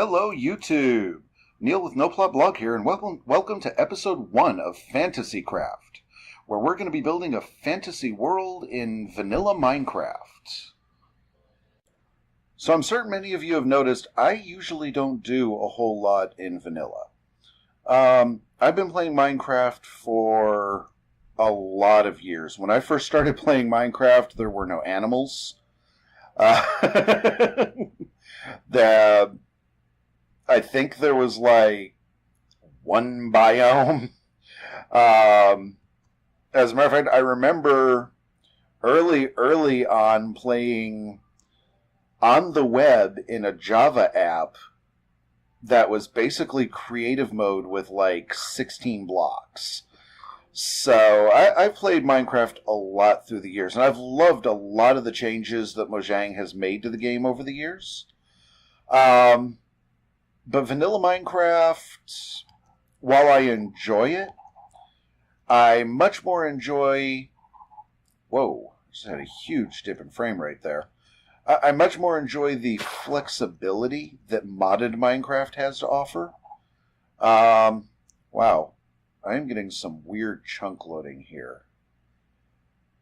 Hello, YouTube! Neil with No Plot Blog here, and welcome to episode 1 of Fantasycraft, where we're going to be building a fantasy world in vanilla Minecraft. So I'm certain many of you have noticed I usually don't do a whole lot in vanilla. I've been playing Minecraft for a lot of years. When I first started playing Minecraft, there were no animals. I think there was like one biome. As a matter of fact, I remember early on playing on the web in a Java app that was basically creative mode with like 16 blocks. So I've played Minecraft a lot through the years, and I've loved a lot of the changes that Mojang has made to the game over the years. But vanilla Minecraft, while I enjoy it, I much more enjoy... Whoa, just had a huge dip in frame rate there. I much more enjoy the flexibility that modded Minecraft has to offer. Wow, I am getting some weird chunk loading here.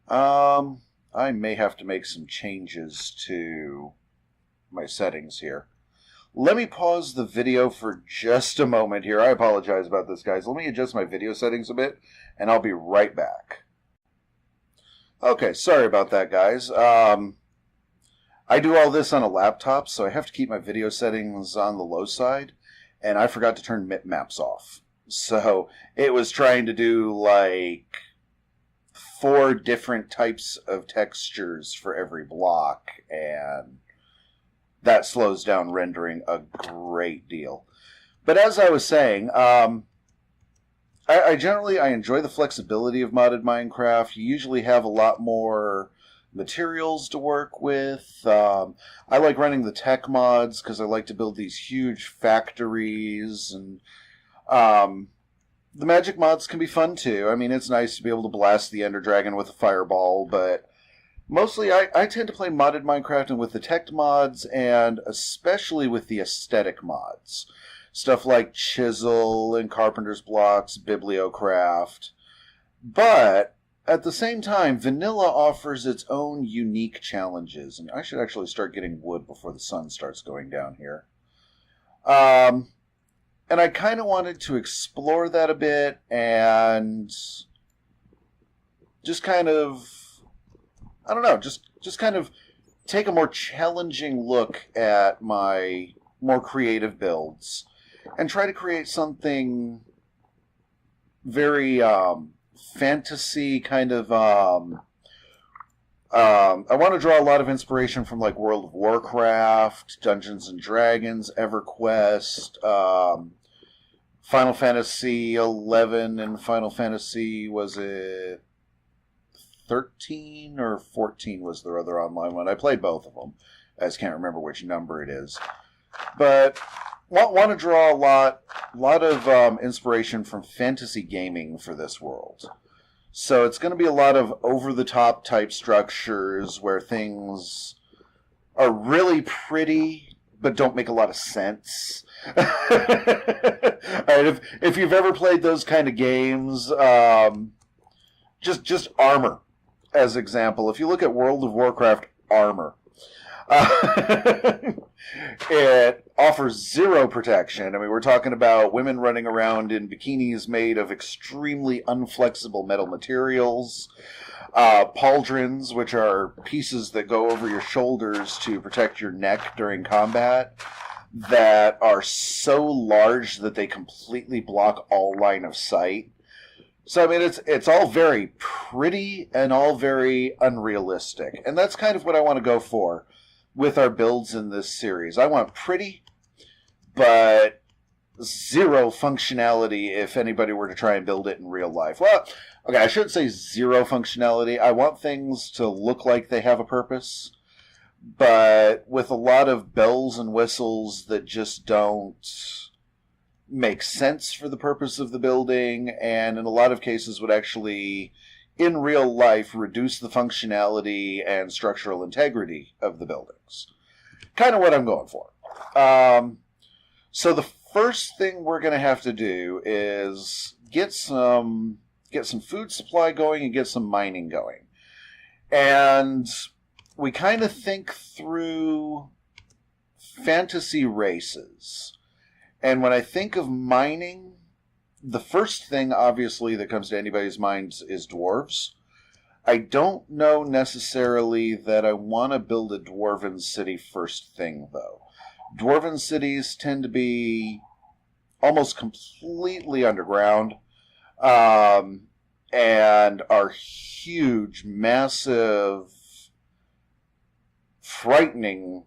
I may have to make some changes to my settings here. Let me pause the video for just a moment here. I apologize about this, guys. Let me adjust my video settings a bit, and I'll be right back. Okay, sorry about that, guys. I do all this on a laptop, so I have to keep my video settings on the low side, and I forgot to turn maps off. So it was trying to do like 4 different types of textures for every block, and that slows down rendering a great deal. But as I was saying, I generally enjoy the flexibility of modded Minecraft. You usually have a lot more materials to work with. I like running the tech mods because I like to build these huge factories, and the magic mods can be fun too. I mean, it's nice to be able to blast the Ender Dragon with a fireball, but mostly, I tend to play modded Minecraft, and with the tech mods, and especially with the aesthetic mods. Stuff like Chisel and Carpenter's Blocks, Bibliocraft. But, at the same time, vanilla offers its own unique challenges. And I should actually start getting wood before the sun starts going down here. And I kind of wanted to explore that a bit, and just kind of... I don't know, just kind of take a more challenging look at my more creative builds and try to create something very fantasy kind of... I want to draw a lot of inspiration from like World of Warcraft, Dungeons and Dragons, EverQuest, Final Fantasy 11, and Final Fantasy, was it 13 or 14 was the other online one. I played both of them. I just can't remember which number it is. But want to draw a lot of inspiration from fantasy gaming for this world. So it's going to be a lot of over-the-top type structures where things are really pretty but don't make a lot of sense. Right, if you've ever played those kind of games, just armor. As example, if you look at World of Warcraft armor, it offers 0 protection. I mean, we're talking about women running around in bikinis made of extremely unflexible metal materials, pauldrons, which are pieces that go over your shoulders to protect your neck during combat, that are so large that they completely block all line of sight. So, I mean, it's all very pretty and all very unrealistic. And that's kind of what I want to go for with our builds in this series. I want pretty, but 0 functionality if anybody were to try and build it in real life. Well, okay, I shouldn't say 0 functionality. I want things to look like they have a purpose, but with a lot of bells and whistles that just don't make sense for the purpose of the building, and in a lot of cases would actually, in real life, reduce the functionality and structural integrity of the buildings. Kind of what I'm going for. So the first thing we're going to have to do is get some food supply going and get some mining going. And we kind of think through fantasy races. And when I think of mining, the first thing, obviously, that comes to anybody's mind is dwarves. I don't know necessarily that I want to build a dwarven city first thing, though. Dwarven cities tend to be almost completely underground, and are huge, massive, frightening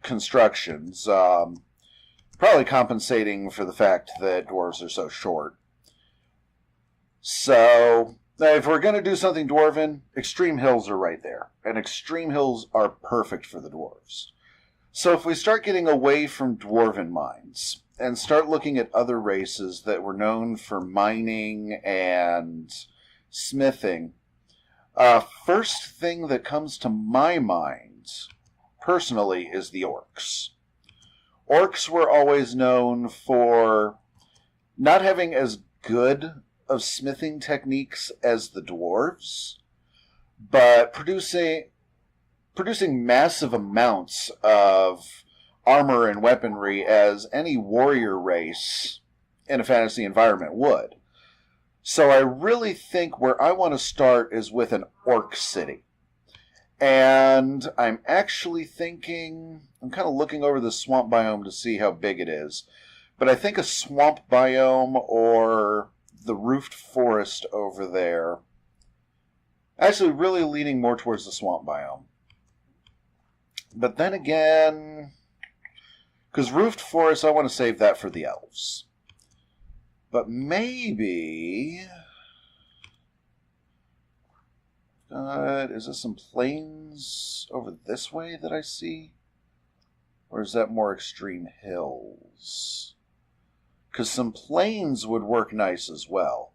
constructions, probably compensating for the fact that dwarves are so short. So, if we're going to do something dwarven, extreme hills are right there, and extreme hills are perfect for the dwarves. So if we start getting away from dwarven mines and start looking at other races that were known for mining and smithing, first thing that comes to my mind, personally, is the orcs. Orcs were always known for not having as good of smithing techniques as the dwarves, but producing massive amounts of armor and weaponry as any warrior race in a fantasy environment would. So I really think where I want to start is with an orc city. And I'm actually thinking, I'm kind of looking over the swamp biome to see how big it is, but I think a swamp biome or the roofed forest over there, actually really leaning more towards the swamp biome. But then again, because roofed forest, I want to save that for the elves. But maybe... is there some plains over this way that I see? Or is that more extreme hills? Because some plains would work nice as well.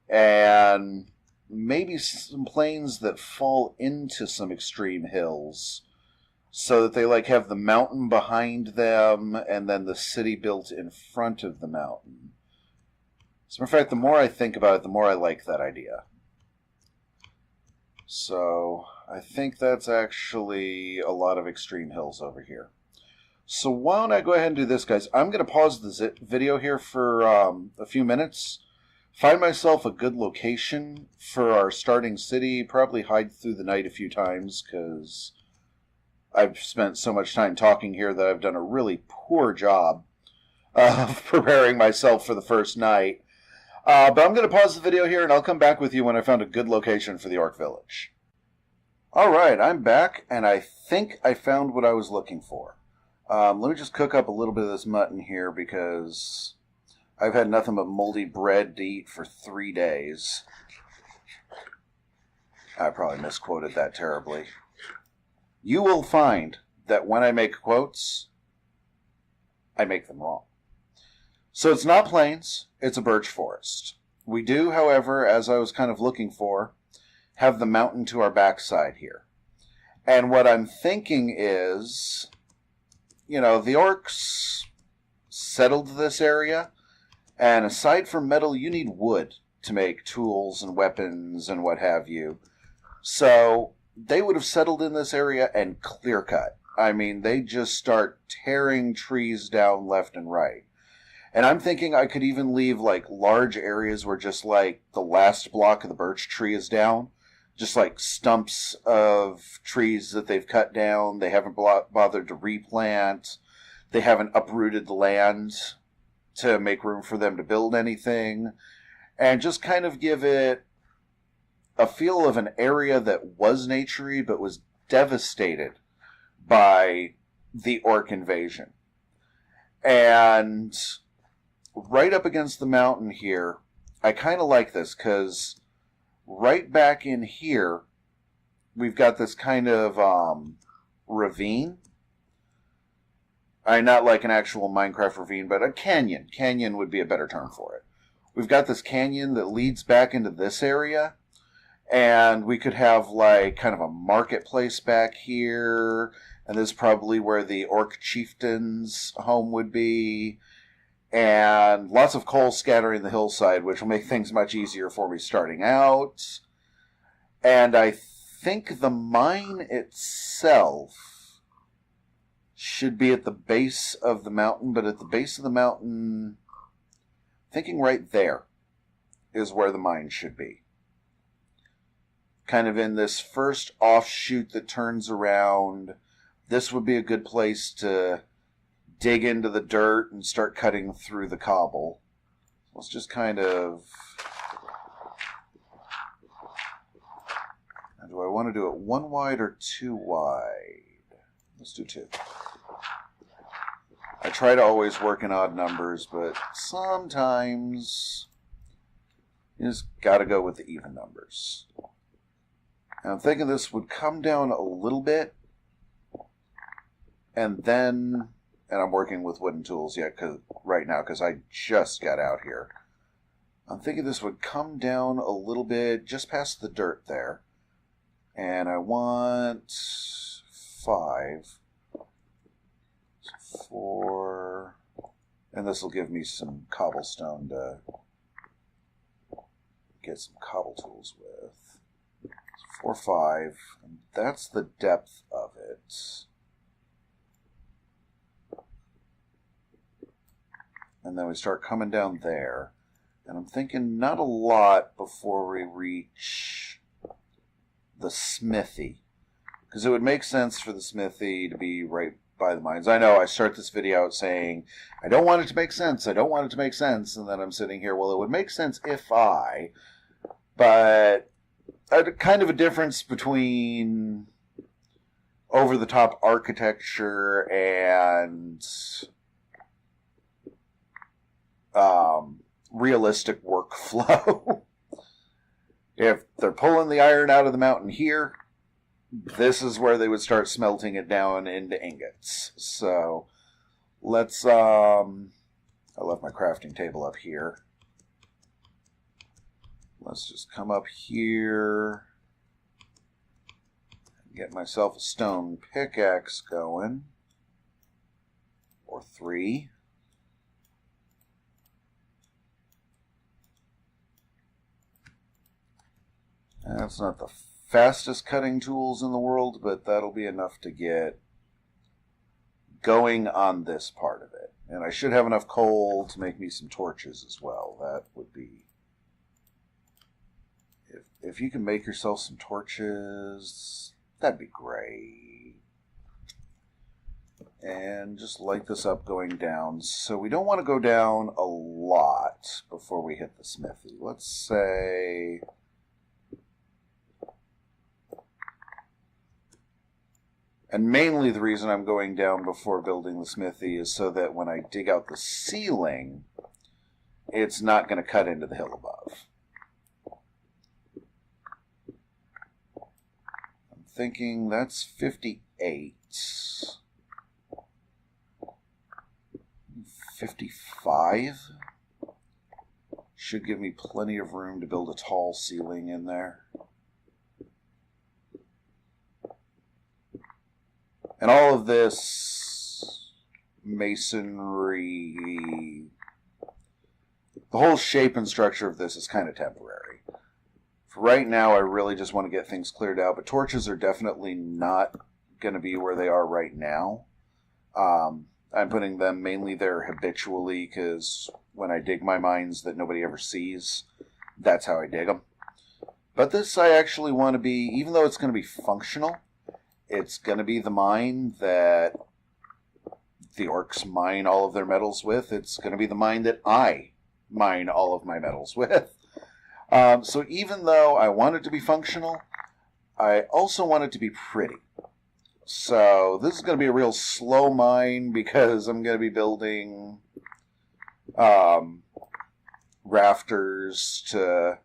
And maybe some plains that fall into some extreme hills, so that they have the mountain behind them and then the city built in front of the mountain. As a matter of fact, the more I think about it, the more I like that idea. So I think that's actually a lot of extreme hills over here. So why don't I go ahead and do this, guys? I'm going to pause the video here for a few minutes, find myself a good location for our starting city, probably hide through the night a few times, because I've spent so much time talking here that I've done a really poor job of preparing myself for the first night. But I'm going to pause the video here, and I'll come back with you when I found a good location for the Orc Village. Alright, I'm back, and I think I found what I was looking for. Let me just cook up a little bit of this mutton here, because I've had nothing but moldy bread to eat for 3 days. I probably misquoted that terribly. You will find that when I make quotes, I make them wrong. So it's not plains, it's a birch forest. We do, however, as I was kind of looking for, have the mountain to our backside here. And what I'm thinking is, the orcs settled this area, and aside from metal, you need wood to make tools and weapons and what have you. So they would have settled in this area and clear cut. I mean, they just start tearing trees down left and right. And I'm thinking I could even leave large areas where just the last block of the birch tree is down. Just stumps of trees that they've cut down. They haven't bothered to replant. They haven't uprooted the land to make room for them to build anything. And just kind of give it a feel of an area that was naturey but was devastated by the orc invasion. And right up against the mountain here, I kind of like this because right back in here, we've got this kind of ravine. Not like an actual Minecraft ravine, but a canyon. Canyon would be a better term for it. We've got this canyon that leads back into this area. And we could have kind of a marketplace back here. And this is probably where the orc chieftain's home would be. And lots of coal scattering the hillside, which will make things much easier for me starting out. And I think the mine itself should be at the base of the mountain, but at the base of the mountain, thinking right there is where the mine should be. Kind of in this first offshoot that turns around, this would be a good place to dig into the dirt and start cutting through the cobble. Let's just kind of... Now, do I want to do it 1 wide or 2 wide? Let's do 2. I try to always work in odd numbers, but sometimes you just got to go with the even numbers. And I'm thinking this would come down a little bit, and then, and I'm working with wooden tools yet right now because I just got out here. I'm thinking this would come down a little bit just past the dirt there. And I want 5, 4, and this will give me some cobblestone to get some cobble tools with. 4, 5, and that's the depth of it. And then we start coming down there. And I'm thinking not a lot before we reach the smithy. Because it would make sense for the smithy to be right by the mines. I know I start this video out saying, I don't want it to make sense, I don't want it to make sense. And then I'm sitting here, well, it would make sense if I... But... kind of a difference between over-the-top architecture and realistic workflow. If they're pulling the iron out of the mountain here, this is where they would start smelting it down into ingots. So let's, I left my crafting table up here. Let's just come up here and get myself a stone pickaxe going. Or 3. That's not the fastest cutting tools in the world, but that'll be enough to get going on this part of it. And I should have enough coal to make me some torches as well. That would be... If you can make yourself some torches, that'd be great. And just light this up going down. So we don't want to go down a lot before we hit the smithy. Let's say... And mainly the reason I'm going down before building the smithy is so that when I dig out the ceiling, it's not going to cut into the hill above. Thinking that's 58. 55 should give me plenty of room to build a tall ceiling in there. And all of this masonry, the whole shape and structure of this is kind of temporary. For right now, I really just want to get things cleared out, but torches are definitely not going to be where they are right now. I'm putting them mainly there habitually, because when I dig my mines that nobody ever sees, that's how I dig them. But this I actually want to be, even though it's going to be functional, it's going to be the mine that the orcs mine all of their metals with. It's going to be the mine that I mine all of my metals with. So even though I want it to be functional, I also want it to be pretty. So this is going to be a real slow mine because I'm going to be building rafters to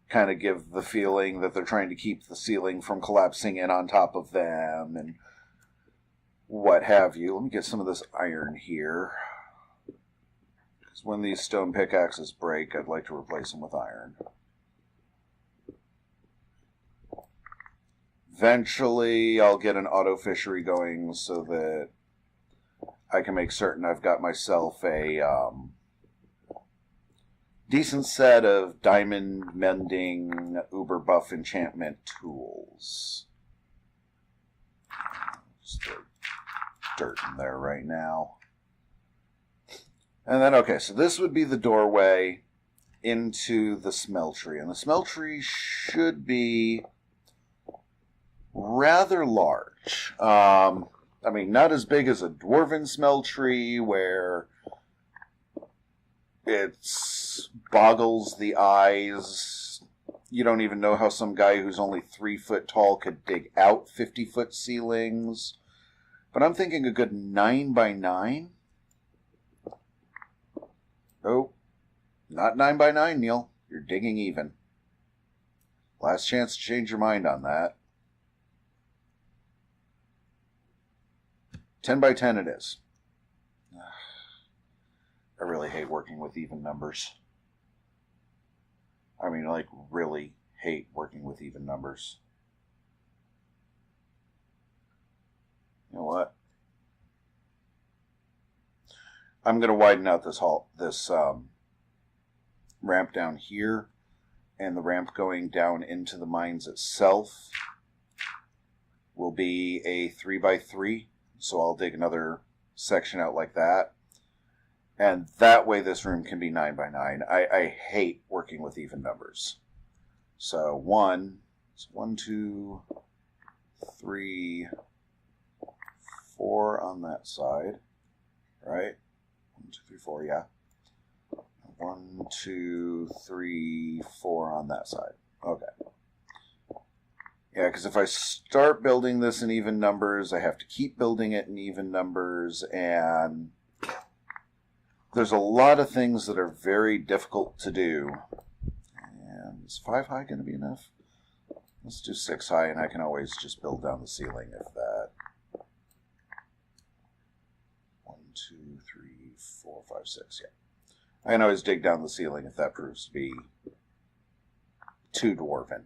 kind of give the feeling that they're trying to keep the ceiling from collapsing in on top of them and what have you. Let me get some of this iron here. Because when these stone pickaxes break, I'd like to replace them with iron. Eventually, I'll get an auto fishery going so that I can make certain I've got myself a decent set of diamond mending uber buff enchantment tools. Just throw dirt in there right now. And then, okay, so this would be the doorway into the smeltery. And the smeltery should be rather large. I mean, not as big as a dwarven smeltery where it boggles the eyes. You don't even know how some guy who's only 3 foot tall could dig out 50-foot ceilings. But I'm thinking a good 9 by 9. Oh, not 9 by 9, Neil. You're digging even. Last chance to change your mind on that. 10 by 10 it is. I really hate working with even numbers. I mean, like, really hate working with even numbers. You know what? I'm going to widen out this ramp down here, and the ramp going down into the mines itself will be a 3 by 3. So I'll dig another section out like that. And that way this room can be 9 by 9. I hate working with even numbers. So 1, 2, 3, 4 on that side. Right? 1, 2, 3, 4, yeah. 1, 2, 3, 4 on that side. Okay. Yeah, because if I start building this in even numbers, I have to keep building it in even numbers, and there's a lot of things that are very difficult to do. And is 5 high going to be enough? Let's do 6 high, and I can always just build down the ceiling if that. 1, 2, 3, 4, 5, 6, yeah. I can always dig down the ceiling if that proves to be too dwarven.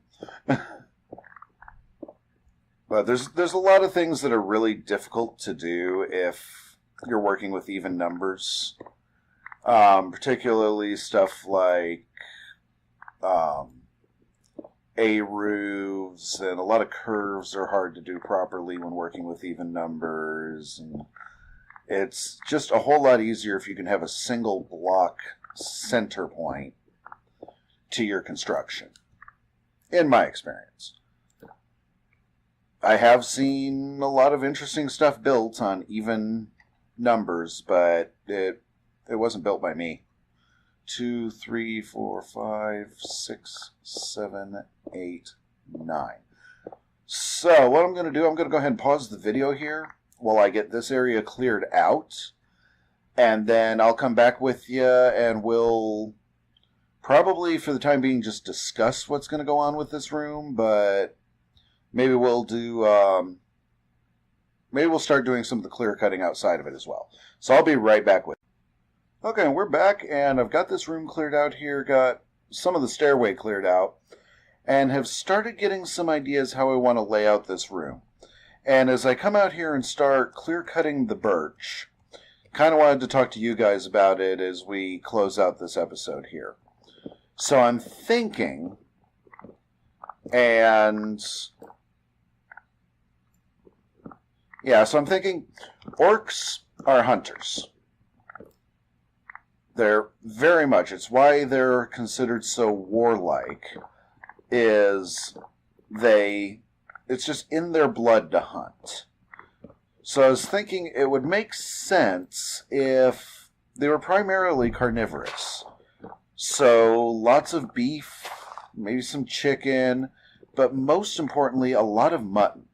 But there's a lot of things that are really difficult to do if you're working with even numbers. Particularly stuff like A-roofs, and a lot of curves are hard to do properly when working with even numbers. And it's just a whole lot easier if you can have a single block center point to your construction, in my experience. I have seen a lot of interesting stuff built on even numbers, but it wasn't built by me. 2, 3, 4, 5, 6, 7, 8, 9. So what I'm going to do, I'm going to go ahead and pause the video here while I get this area cleared out. And then I'll come back with you and we'll probably, for the time being, just discuss what's going to go on with this room, but maybe we'll do, maybe we'll start doing some of the clear cutting outside of it as well. So I'll be right back with you. Okay, we're back, and I've got this room cleared out here, got some of the stairway cleared out, and have started getting some ideas how I want to lay out this room. And as I come out here and start clear cutting the birch, kind of wanted to talk to you guys about it as we close out this episode here. So I'm thinking, and yeah, so I'm thinking orcs are hunters. They're very much, it's why they're considered so warlike, is it's just in their blood to hunt. So I was thinking it would make sense if they were primarily carnivorous. So lots of beef, maybe some chicken, but most importantly, a lot of mutton.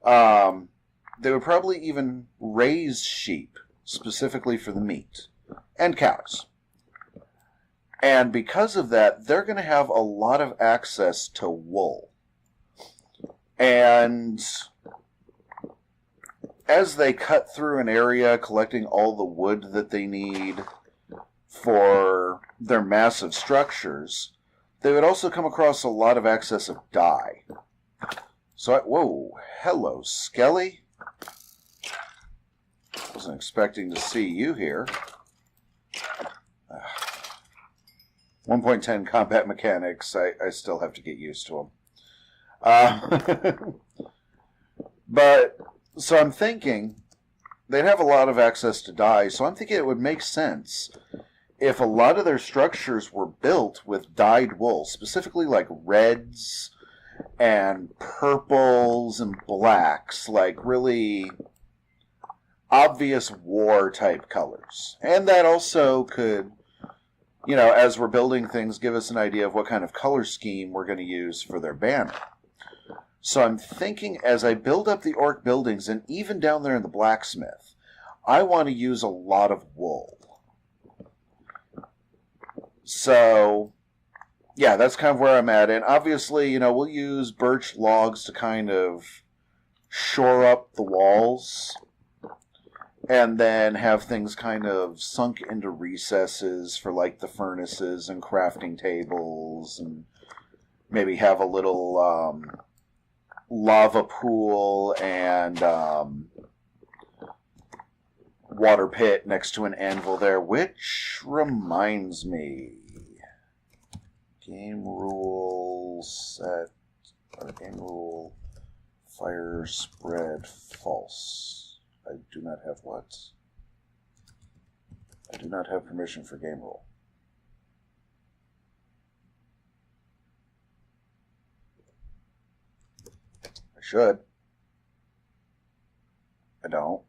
They would probably even raise sheep specifically for the meat, and cows. And because of that, they're going to have a lot of access to wool. And as they cut through an area collecting all the wood that they need for their massive structures, they would also come across a lot of excess of dye. So, whoa, hello, Skelly. Wasn't expecting to see you here. 1.10 combat mechanics, I still have to get used to them. But, so I'm thinking, they'd have a lot of access to dye, so I'm thinking it would make sense if a lot of their structures were built with dyed wool, specifically like reds and purples and blacks, like really obvious war type colors. And that also could, you know, as we're building things, give us an idea of what kind of color scheme we're going to use for their banner. So I'm thinking as I build up the orc buildings, and even down there in the blacksmith, I want to use a lot of wool. So, yeah, that's kind of where I'm at. And obviously, you know, we'll use birch logs to kind of shore up the walls, and then have things kind of sunk into recesses for like the furnaces and crafting tables, and maybe have a little lava pool and water pit next to an anvil there, which reminds me, game rule set, or game rule fire spread false. I do not have what? I do not have permission for game rule. I should. I don't.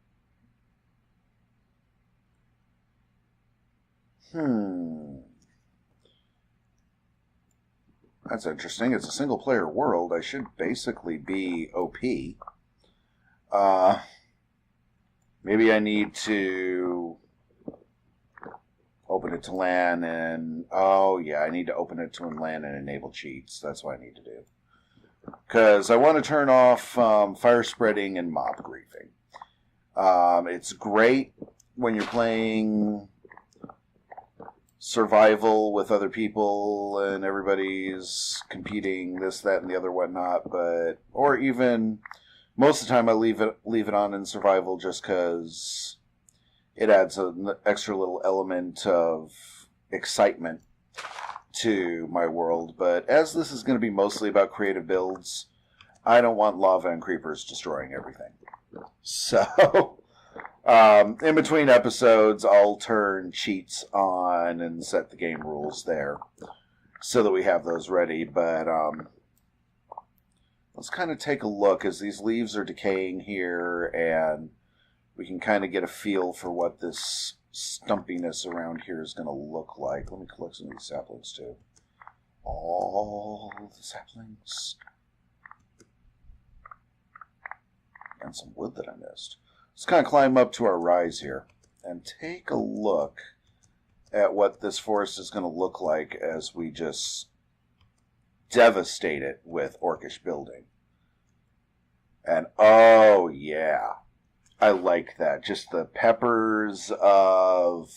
That's interesting. It's a single player world. I should basically be OP. Maybe I need to open it to LAN and... Oh, yeah, I need to open it to LAN and enable cheats. That's what I need to do. Because I want to turn off fire spreading and mob griefing. It's great when you're playing survival with other people and everybody's competing this, that, and the other whatnot, but... Or even... Most of the time I leave it on in survival just because it adds an extra little element of excitement to my world. But as this is going to be mostly about creative builds, I don't want lava and creepers destroying everything. So, in between episodes, I'll turn cheats on and set the game rules there so that we have those ready. But, let's kind of take a look as these leaves are decaying here, and we can kind of get a feel for what this stumpiness around here is going to look like. Let me collect some of these saplings too. All the saplings. And some wood that I missed. Let's kind of climb up to our rise here and take a look at what this forest is going to look like as we just devastate it with orcish building. And oh yeah, I like that. Just the peppers of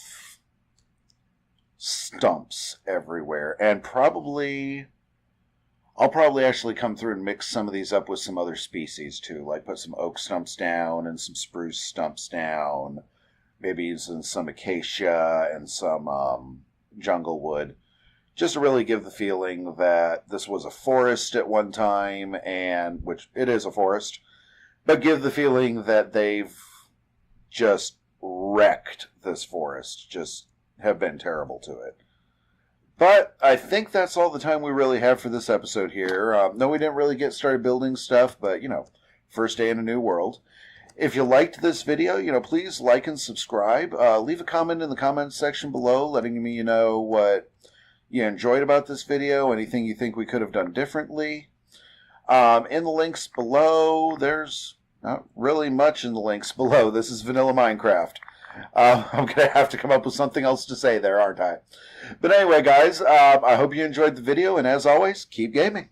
stumps everywhere. And I'll probably actually come through and mix some of these up with some other species too. Like put some oak stumps down and some spruce stumps down. Maybe using some acacia and some jungle wood. Just to really give the feeling that this was a forest at one time, and which it is a forest, but give the feeling that they've just wrecked this forest, just have been terrible to it. But I think that's all the time we really have for this episode here. No, we didn't really get started building stuff, but, you know, first day in a new world. If you liked this video, you know, please like and subscribe. Leave a comment in the comments section below letting me know what you enjoyed about this video, anything you think we could have done differently. In the links below, there's not really much in the links below. This is Vanilla Minecraft. I'm going to have to come up with something else to say there, aren't I? But anyway, guys, I hope you enjoyed the video, and as always, keep gaming.